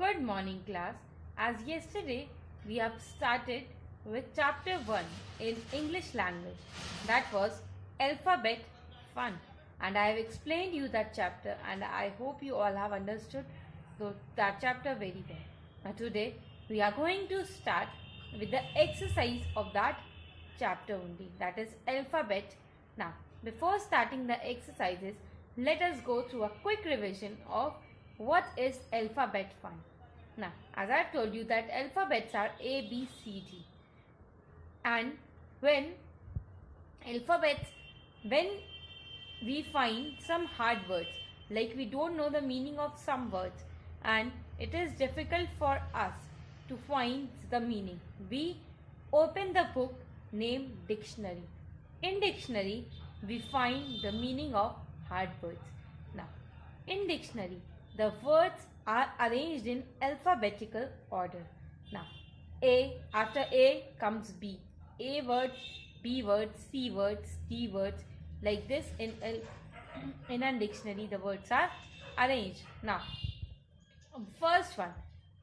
Good morning, class. As yesterday, we have started with chapter 1 in English language. That was alphabet fun. And I have explained you that chapter, and I hope you all have understood that chapter very well. Now, today, we are going to start with the exercise of that chapter only, that is alphabet. Now, before starting the exercises, let us go through a quick revision of what is alphabet fun. Now, as I have told you that alphabets are A, B, C, D. And when we find some hard words, like we don't know the meaning of some words, and it is difficult for us to find the meaning, we open the book named dictionary. In dictionary, we find the meaning of hard words. Now, in dictionary, the words are arranged in alphabetical order. Now, after A comes B. A word, B word, C words, D words. Like this in a dictionary, the words are arranged. Now, first one.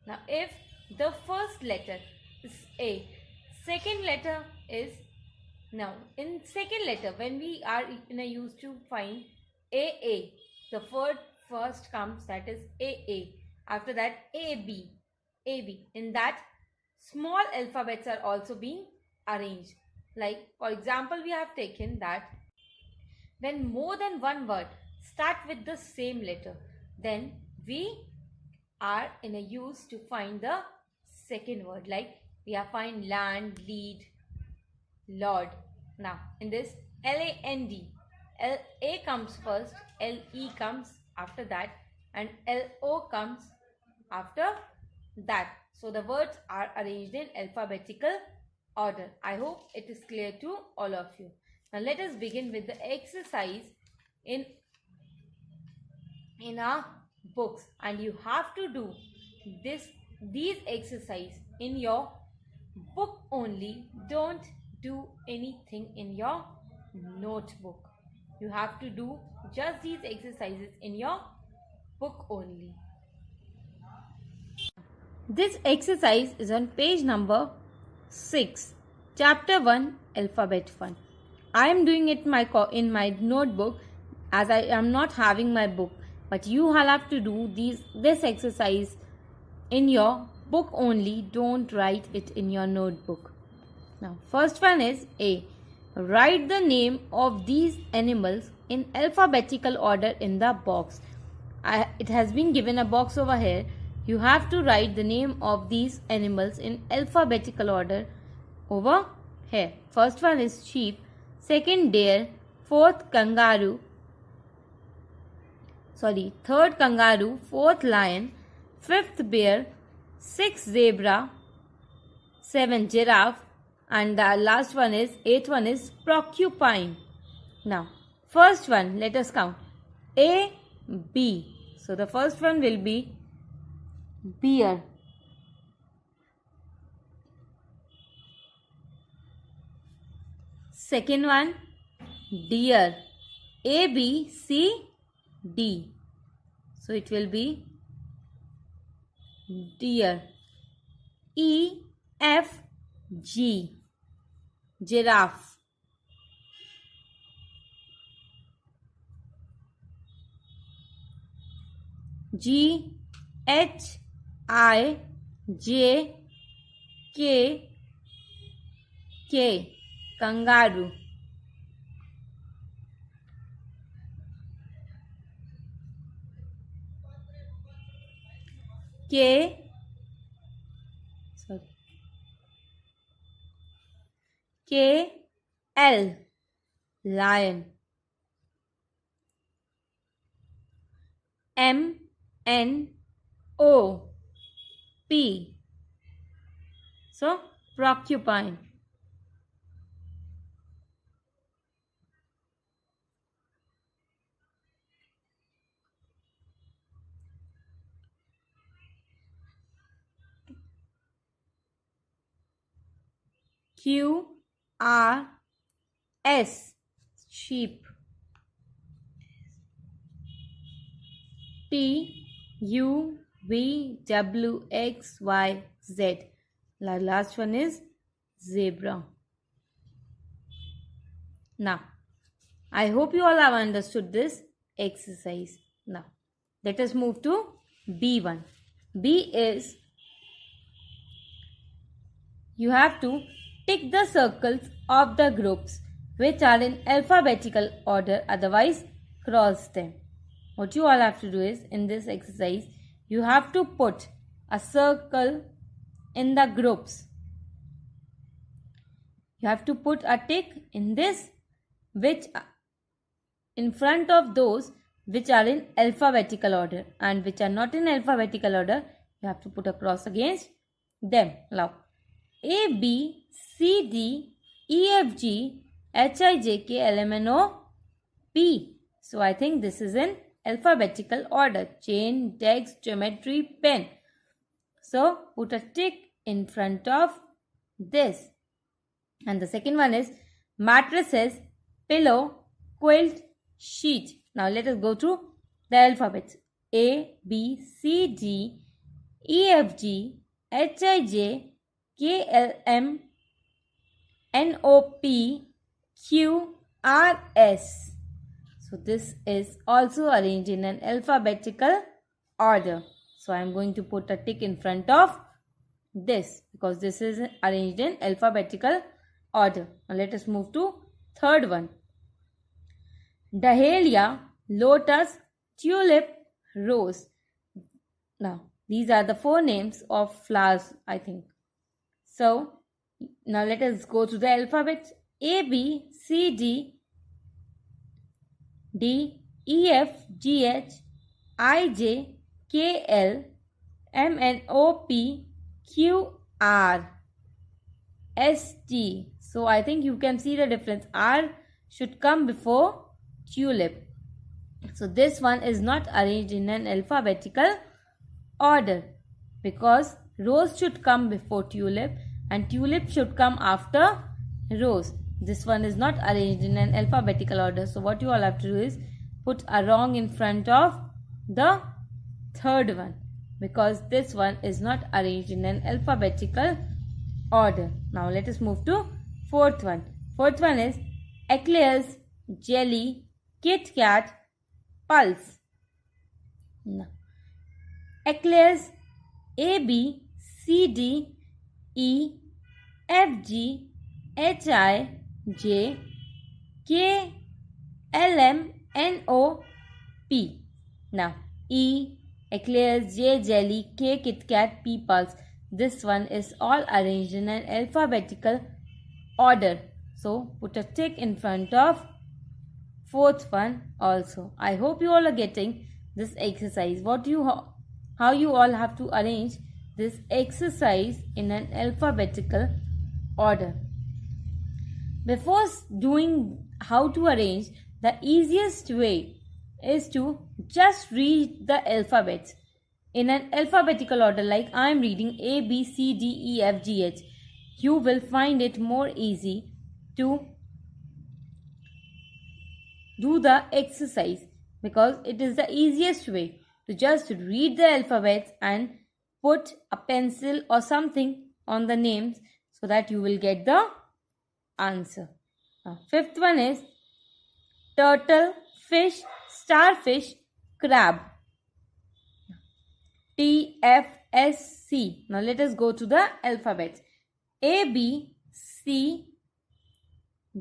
Now, if the first letter is A, second letter is, now in second letter, when we are used to find AA, the first comes, that is AA. After that, AB. In that, small alphabets are also being arranged. Like, for example, we have taken that when more than one word start with the same letter, then we are in a use to find the second word. Like, we have find land, lead, Lord. Now, in this LAND, A comes first, LE comes after that, and LO comes after that. So the words are arranged in alphabetical order. I hope it is clear to all of you. Now let us begin with the exercise in our books, and you have to do these exercise in your book only. Don't do anything in your notebook. You have to do just these exercises in your book only. This exercise is on page number 6, chapter 1, alphabet fun. I am doing it in my notebook, as I am not having my book, but you all have to do this exercise in your book only. Don't write it in your notebook. Now, first one is A. Write the name of these animals in alphabetical order in the box. It has been given a box over here. You have to write the name of these animals in alphabetical order over here. First one is sheep, second deer, third kangaroo, fourth lion, fifth bear, sixth zebra, seventh giraffe, and the last one is, eighth one is porcupine. Now, first one, let us count. A, B. So, the first one will be bear. Second one, deer. A, B, C, D. So, it will be deer. E, F, G. Giraffe. G, H, I, J, K, kangaroo. K, L, lion. M, N, O, P. So, porcupine. Q, R, S, sheep. T, U, V, W, X, Y, Z. The last one is zebra. Now, I hope you all have understood this exercise. Now, let us move to B1. B is, you have to tick the circles of the groups which are in alphabetical order, otherwise cross them. What you all have to do is, in this exercise, you have to put a circle in the groups. You have to put a tick in this, which in front of those which are in alphabetical order, and which are not in alphabetical order, you have to put a cross against them. Now, A, B, C, D, E, F, G, H, I, J, K, L, M, N, O, P. So, I think this is in alphabetical order. Chain, text, geometry, pen. So, put a tick in front of this. And the second one is mattresses, pillow, quilt, sheet. Now, let us go through the alphabets. A, B, C, D, E, F, G, H, I, J, K, L, M, N, O, P, Q, R, S. So, this is also arranged in an alphabetical order. So, I am going to put a tick in front of this because this is arranged in alphabetical order. Now, let us move to third one. Dahlia, lotus, tulip, rose. Now, these are the 4 names of flowers, I think. So, now let us go to the alphabet. A, B, C, D, D, E, F, G, H, I, J, K, L, M, N, O, P, Q, R, S, T. So, I think you can see the difference. R should come before tulip. So, this one is not arranged in an alphabetical order because rose should come before tulip and tulip should come after rose. This one is not arranged in an alphabetical order. So, what you all have to do is put a wrong in front of the third one because this one is not arranged in an alphabetical order. Now, let us move to fourth one. Fourth one is eclairs, jelly, Kit Kat, pulse. Now, eclairs A, B, C, D, E, F, G, H, I, J, K, L, M, N, O, P. Now, E, eclairs, J, jelly, K, Kit Kat, P, pulse. This one is all arranged in an alphabetical order. So, put a tick in front of fourth one also. I hope you all are getting this exercise. How you all have to arrange this exercise in an alphabetical order. Before doing how to arrange, the easiest way is to just read the alphabets in an alphabetical order, like I am reading A, B, C, D, E, F, G, H. You will find it more easy to do the exercise because it is the easiest way to just read the alphabets and put a pencil or something on the names so that you will get the answer. Now, fifth one is turtle, fish, starfish, crab. T, F, S, C. Now let us go to the alphabets. A, B, C,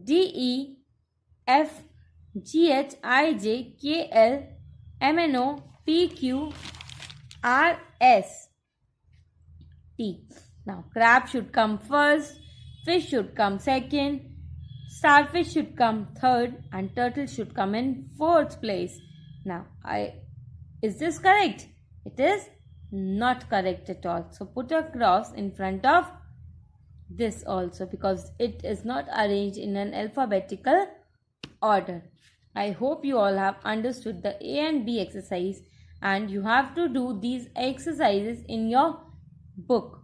D, E, F, G, H, I, J, K, L, M, N, O, P, Q, R, S, T. Now, crab should come first, fish should come second, starfish should come third, and turtle should come in fourth place. Now, is this correct? It is not correct at all. So, put a cross in front of this also because it is not arranged in an alphabetical order. I hope you all have understood the A and B exercise and you have to do these exercises in your book.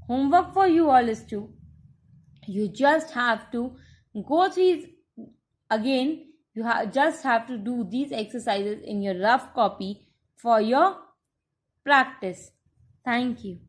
Homework for you all is to, you just have to go through again. Just have to do these exercises in your rough copy for your practice. Thank you.